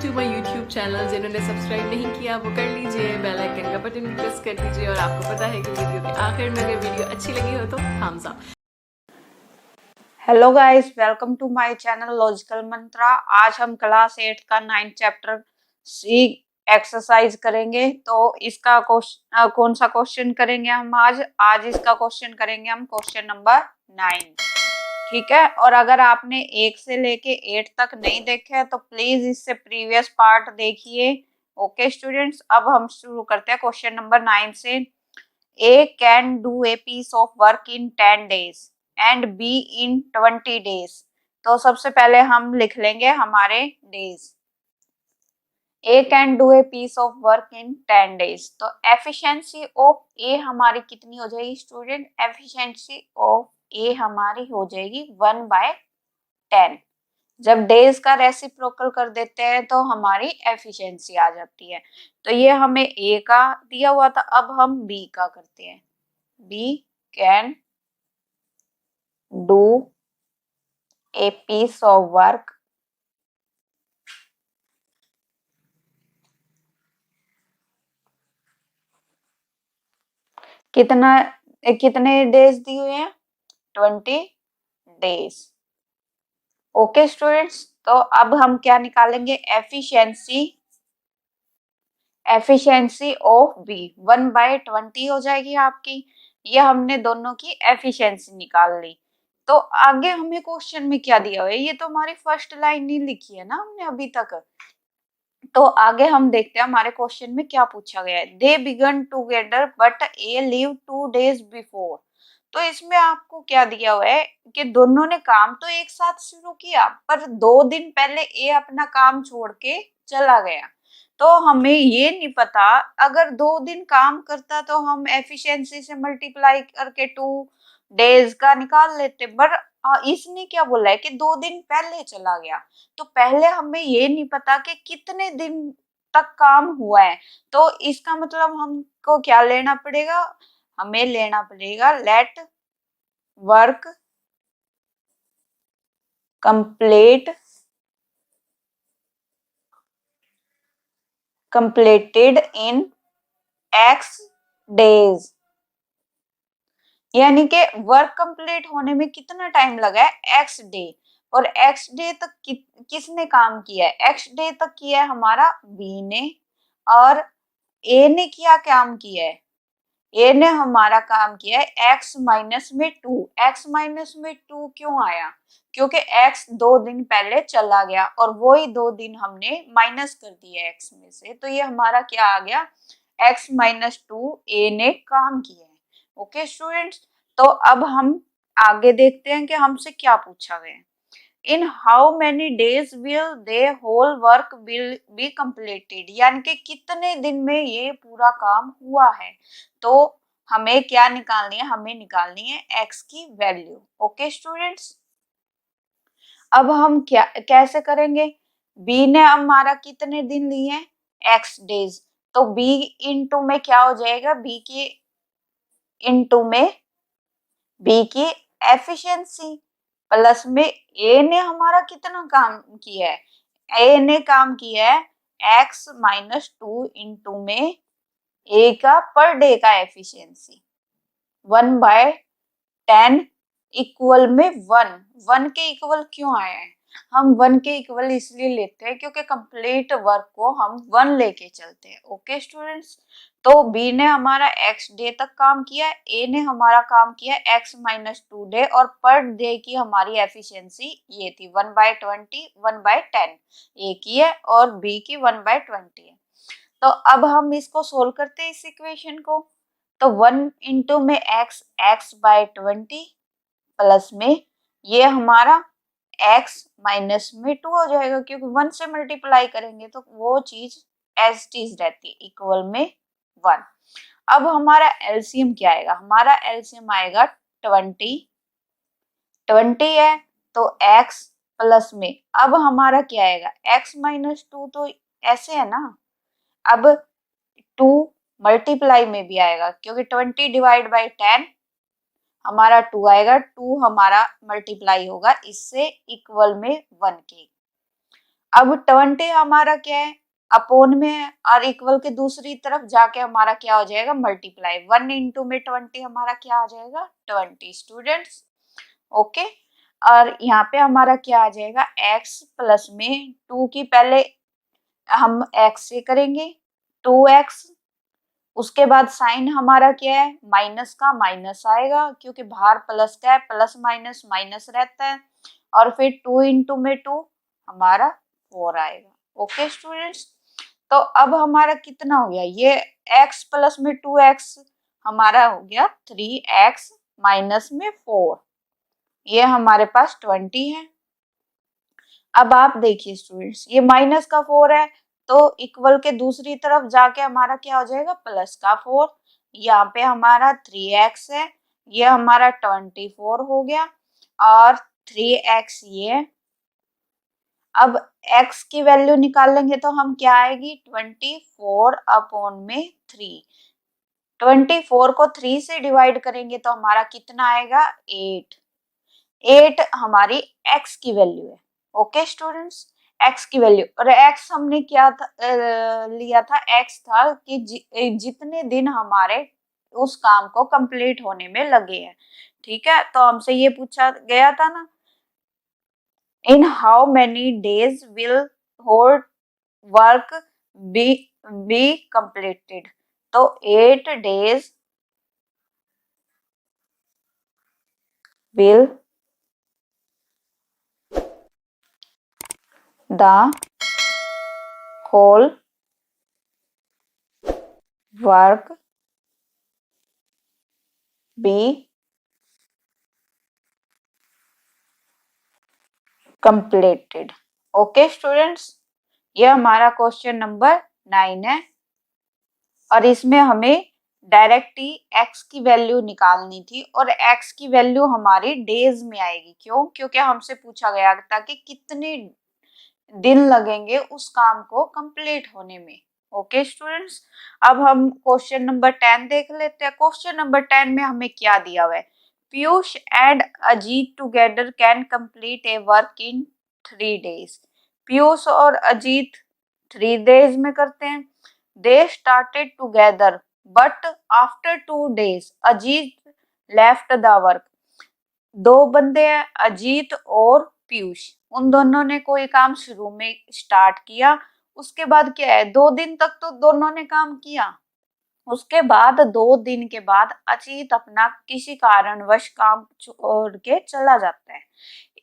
To my YouTube channel. जिन्होंने subscribe नहीं किया वो कर लीजिए, बेल आइकन का बटन प्रेस कर दीजिए। और आपको पता है कि वीडियो के आखिर में अगर वीडियो अच्छी लगी हो तो thumbs up. Hello guys, welcome to my channel logical mantra. आज हम क्लास 8 का 9th चैप्टर सी एक्सरसाइज करेंगे। तो इसका कौन सा क्वेश्चन करेंगे हम आज इसका क्वेश्चन करेंगे हम क्वेश्चन नंबर 9। ठीक है, और अगर आपने 1 से लेके 8 तक नहीं देखे तो प्लीज इससे प्रीवियस पार्ट देखिए। ओके स्टूडेंट्स, अब हम शुरू करते हैं क्वेश्चन नंबर 9 से। A can do a piece of work in 10 days and B in 20 days। तो सबसे पहले हम लिख लेंगे हमारे days. A can do a piece of work in 10 days। तो एफिशिएंसी ऑफ ए हमारी कितनी हो जाएगी स्टूडेंट? एफिशिएंसी ऑफ ए हमारी हो जाएगी 1/10। जब डेज का रेसिप्रोकल कर देते हैं तो हमारी एफिशिएंसी आ जाती है। तो ये हमें ए का दिया हुआ था, अब हम बी का करते हैं। B can do a piece of work कितने डेज दिए हुए हैं? 20 डेज। ओके स्टूडेंट्स, तो अब हम क्या निकालेंगे? एफिशिएंसी ऑफ बी 1/20 हो जाएगी आपकी। ये हमने दोनों की एफिशिएंसी निकाल ली। तो आगे हमें क्वेश्चन में क्या दिया हुआ है? ये तो हमारी फर्स्ट लाइन नहीं लिखी है ना हमने अभी तक। तो आगे हम देखते हैं हमारे क्वेश्चन में क्या पूछा गया है। दे begin together but A leave 2 days before. तो इसमें आपको क्या दिया हुआ है कि दोनों ने काम तो एक साथ शुरू किया, पर 2 दिन पहले ए अपना काम छोड़ के चला गया। तो हमें ये नहीं पता, अगर 2 दिन काम करता तो हम एफिशिएंसी से मल्टीप्लाई करके 2 days का निकाल लेते। पर इसने क्या बोला है कि 2 दिन पहले चला गया। तो पहले हमें ये नहीं पता कि कितने दिन तक काम हुआ है। तो इसका मतलब हमको क्या लेना पड़ेगा? हमें लेना पड़ेगा let work completed in x days। यानी कि वर्क कंप्लीट होने में कितना टाइम लगा है? x day. और x डे तक किसने काम किया है? x डे तक किया है हमारा b ने, और a ने काम किया है? a ने हमारा काम किया है x माइनस में 2। x माइनस में 2 क्यों आया? क्योंकि x 2 दिन पहले चला गया और वो ही 2 दिन हमने माइनस कर दिया x में से। तो ये हमारा क्या आ गया? x माइनस 2 a ने काम किया है। ओके स्टूडेंट्स, तो अब हम आगे देखते हैं कि हमसे क्या पूछा गया है। In how many days will they whole work will be completed. यानी कि कितने दिन में ये पूरा काम हुआ है। तो हमें क्या निकालनी है? हमें निकालनी है x की वैल्यू। ओके स्टूडेंट्स, अब हम क्या कैसे करेंगे? b ने हमारा कितने दिन लिए हैं? x days. तो b इंटू में क्या हो जाएगा? b की इंटू में बी की एफिशिएंसी प्लस में ए ने हमारा कितना काम किया है? ए ने काम किया है x माइनस 2 इंटू में ए का पर डे का एफिशिएंसी 1/10 इक्वल में 1 के इक्वल क्यों आया है? हम 1 के इक्वल इसलिए लेते हैं क्योंकि कंप्लीट वर्क को हम 1 लेके चलते हैं। ओके स्टूडेंट्स, तो बी ने हमारा x डे तक काम किया है, ए ने हमारा काम किया है x माइनस 2 डे, और पर डे की हमारी एफिशिएंसी ये थी 1/20 1/10। ए की है और बी की 1/20 है। तो अब हम इसको सोल्व करते हैं इस इक्वेशन को। तो 1 इंटू में x/20 प्लस में ये हमारा x माइनस में 2 हो जाएगा, क्योंकि 1 से मल्टीप्लाई करेंगे तो वो चीज एज टीज रहती है, इक्वल में 1। अब हमारा एलसीएम क्या आएगा? हमारा एलसीएम आएगा 20 है तो x प्लस में अब हमारा क्या आएगा? x माइनस 2 तो ऐसे है ना, अब 2 मल्टीप्लाई में भी आएगा क्योंकि 20 डिवाइड बाई 10 हमारा 2 आएगा। 2 हमारा मल्टीप्लाई होगा इससे इक्वल में 1 के। अब 20 हमारा क्या है, अपोन में है, और इक्वल के दूसरी तरफ जाके हमारा क्या हो जाएगा, मल्टीप्लाई। 1 इंटू में 20 हमारा क्या आ जाएगा, 20 स्टूडेंट्स। ओके, और यहाँ पे हमारा क्या आ जाएगा, x प्लस में 2 की पहले हम x से करेंगे 2x, उसके बाद साइन हमारा क्या है, माइनस का माइनस आएगा, क्योंकि बाहर प्लस का है, प्लस माइनस माइनस रहता है, और फिर 2 इंटू में 2 हमारा 4 आएगा। ओके स्टूडेंट्स, तो अब हमारा कितना हो गया, ये x प्लस में 2x हमारा हो गया 3x माइनस में 4, ये हमारे पास 20 है। अब आप देखिए स्टूडेंट्स, ये माइनस का 4 है, तो इक्वल के दूसरी तरफ जाके हमारा क्या हो जाएगा, प्लस का 4। यहाँ पे हमारा 3x है, ये हमारा 24 हो गया, और 3x ये। अब x की वैल्यू निकाल लेंगे तो हम क्या आएगी, 24 अपॉन में 3। 24 को 3 से डिवाइड करेंगे तो हमारा कितना आएगा, 8। 8 हमारी x की वैल्यू है। ओके स्टूडेंट्स, x की वैल्यू, और x हमने क्या था, लिया था, x था कि जितने दिन हमारे उस काम को कंप्लीट होने में लगे हैं। ठीक है, तो हमसे ये पूछा गया था ना, in how many days will whole work be completed, तो 8 days will the whole work be completed. Okay students, ये हमारा क्वेश्चन नंबर 9 है, और इसमें हमें डायरेक्ट ही x की वैल्यू निकालनी थी, और x की वैल्यू हमारी डेज में आएगी। क्यों, क्योंकि हमसे पूछा गया था कि कितने दिन लगेंगे उस काम को कंप्लीट होने में। ओके स्टूडेंट्स, अब हम क्वेश्चन नंबर 10 देख लेते हैं। क्वेश्चन नंबर 10 में हमें क्या दिया हुआ है, Piyush and Ajit together can complete A work in 3 days। Piyush और अजीत 3 days में करते हैं। They started together but after 2 days Ajit left the work. दो बंदे हैं, अजीत और पीयूष, उन दोनों ने कोई काम शुरू में स्टार्ट किया, उसके बाद क्या है, 2 दिन तक तो दोनों ने काम किया, उसके बाद 2 दिन के बाद अजीत अपना किसी कारणवश काम छोड़ के चला जाता है।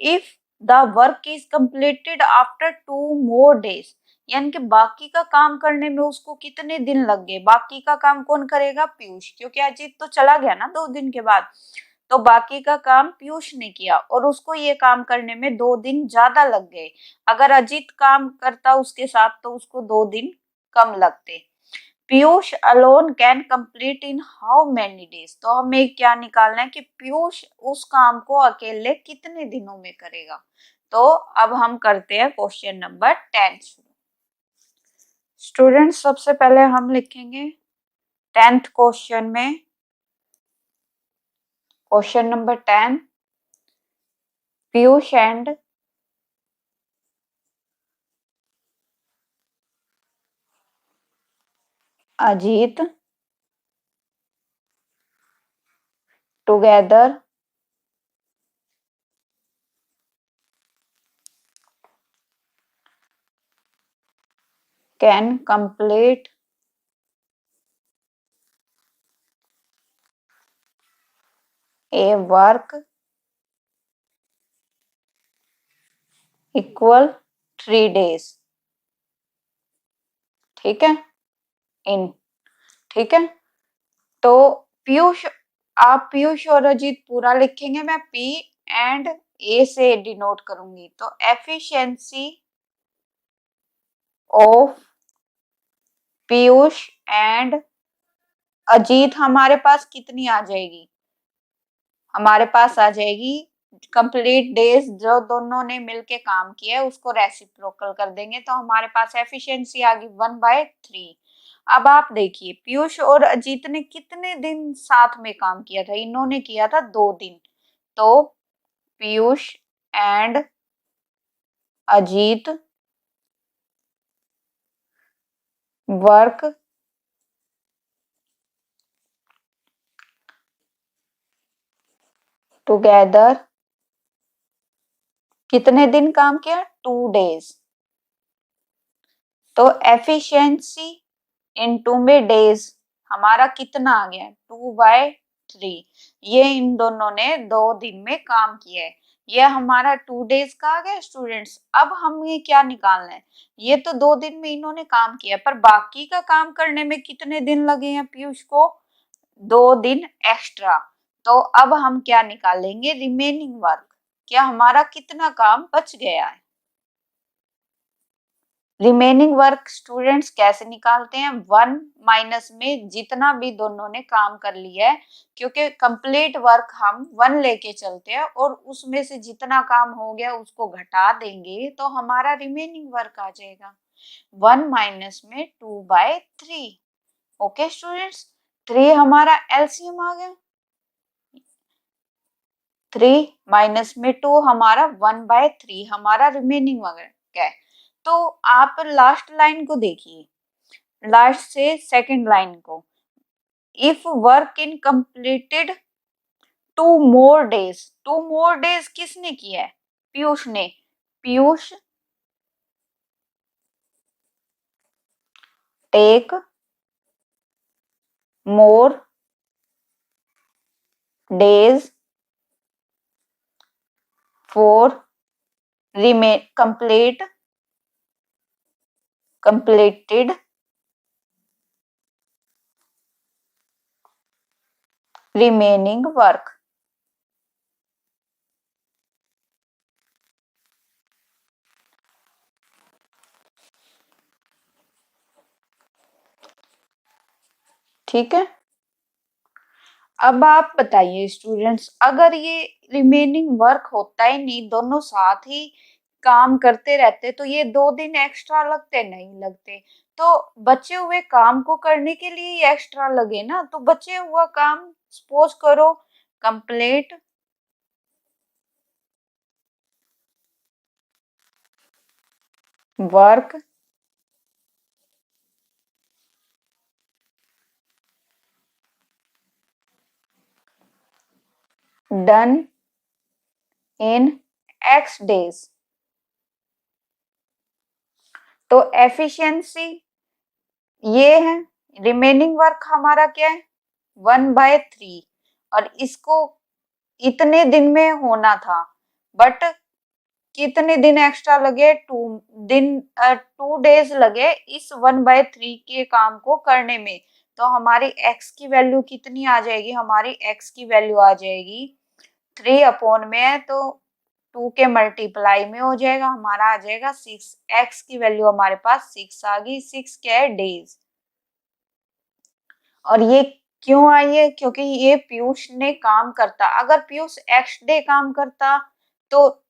If the work is completed after 2 more days, यानी कि बाकी का काम करने में उसको कितने दिन लग गए, बाकी का काम कौन करेगा, पीयूष, क्योंकि अजीत तो चला गया ना 2 दिन के बाद, तो बाकी का काम पीयूष ने किया, और उसको ये काम करने में 2 दिन ज्यादा लग गए। अगर अजीत काम करता उसके साथ तो उसको 2 दिन कम लगते। Piyush alone can complete in how many days, तो हमें क्या निकालना है कि पीयूष उस काम को अकेले कितने दिनों में करेगा। तो अब हम करते हैं क्वेश्चन नंबर 10। स्टूडेंट्स, सबसे पहले हम लिखेंगे 10th क्वेश्चन में, question number 10, Piyush and Ajit together can complete A work equal 3 days। ठीक है, इन, ठीक है, तो पीयूष, आप पीयूष और अजीत पूरा लिखेंगे, मैं पी एंड ए से डिनोट करूंगी। तो efficiency of Piyush and Ajit हमारे पास कितनी आ जाएगी, हमारे पास आ जाएगी कंप्लीट डेज जो दोनों ने मिलके काम किया है उसको रेसिप्रोकल कर देंगे, तो हमारे पास एफिशिएंसी आ गई 1/3। अब आप देखिए पीयूष और अजीत ने कितने दिन साथ में काम किया था, इन्होंने किया था 2 दिन, तो Piyush and Ajit work together, कितने दिन काम किया? 2 डेज। तो एफिशिएंसी इनटू में डेज हमारा कितना आ गया? 2/3। ये इन दोनों ने 2 दिन में काम किया है। ये हमारा 2 डेज का आ गया स्टूडेंट्स। अब हमें क्या निकालना है? ये तो 2 दिन में इन्होंने काम किया, पर बाकी का काम करने में कितने दिन लगे हैं पीयूष को? 2 दिन एक्स्ट्रा। तो अब हम क्या निकालेंगे? Remaining work. क्या हमारा कितना काम बच गया है? रिमेनिंग वर्क स्टूडेंट्स कैसे निकालते हैं? 1 माइनस में जितना भी दोनों ने काम कर लिया है, क्योंकि कंप्लीट वर्क हम 1 लेके चलते हैं और उसमें से जितना काम हो गया उसको घटा देंगे तो हमारा रिमेनिंग वर्क आ जाएगा 1 माइनस में 2/3। ओके स्टूडेंट्स, 3 हमारा एलसीएम आ गया। 3 माइनस में 2 हमारा 1/3 हमारा रिमेनिंग वर्क है। तो आप लास्ट लाइन को देखिए, लास्ट से सेकंड लाइन को। If work in completed 2 more days, 2 more days किसने किया है? पीयूष ने। Piyush take more days for completed remaining work। ठीक है, अब आप बताइए स्टूडेंट्स, अगर ये रिमेनिंग वर्क होता ही नहीं, दोनों साथ ही काम करते रहते, तो ये 2 दिन एक्स्ट्रा लगते? नहीं लगते। तो बचे हुए काम को करने के लिए ये एक्स्ट्रा लगे ना, तो बचे हुआ काम सपोज करो complete work done in x days। तो एफिशिएंसी ये है, रिमेनिंग वर्क हमारा क्या है? 1/3, और इसको इतने दिन में होना था, बट कितने दिन एक्स्ट्रा लगे? 2 डेज लगे इस 1/3 के काम को करने में। तो हमारी x की वैल्यू कितनी आ जाएगी? हमारी x की वैल्यू आ जाएगी 3 अपॉन में है तो 2 के मल्टीप्लाई में हो जाएगा, हमारा आ जाएगा 6। x की वैल्यू हमारे पास 6 आ गई। 6 क्या है? डेज। और ये क्यों आई है? क्योंकि ये पीयूष ने काम करता, अगर पीयूष x डे काम करता तो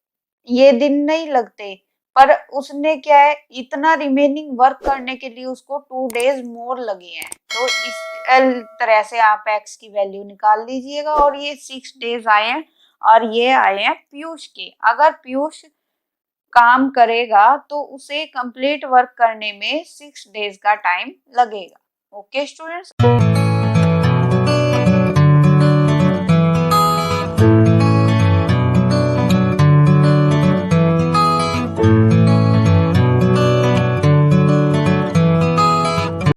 ये दिन नहीं लगते, पर उसने क्या है, इतना रिमेनिंग वर्क करने के लिए उसको 2 डेज मोर लगे हैं। तो इस तरह से आप x की वैल्यू निकाल लीजिएगा, और ये 6 डेज आए हैं और ये आए हैं पीयूष के। अगर पीयूष काम करेगा तो उसे कंप्लीट वर्क करने में 6 डेज का टाइम लगेगा। Okay students.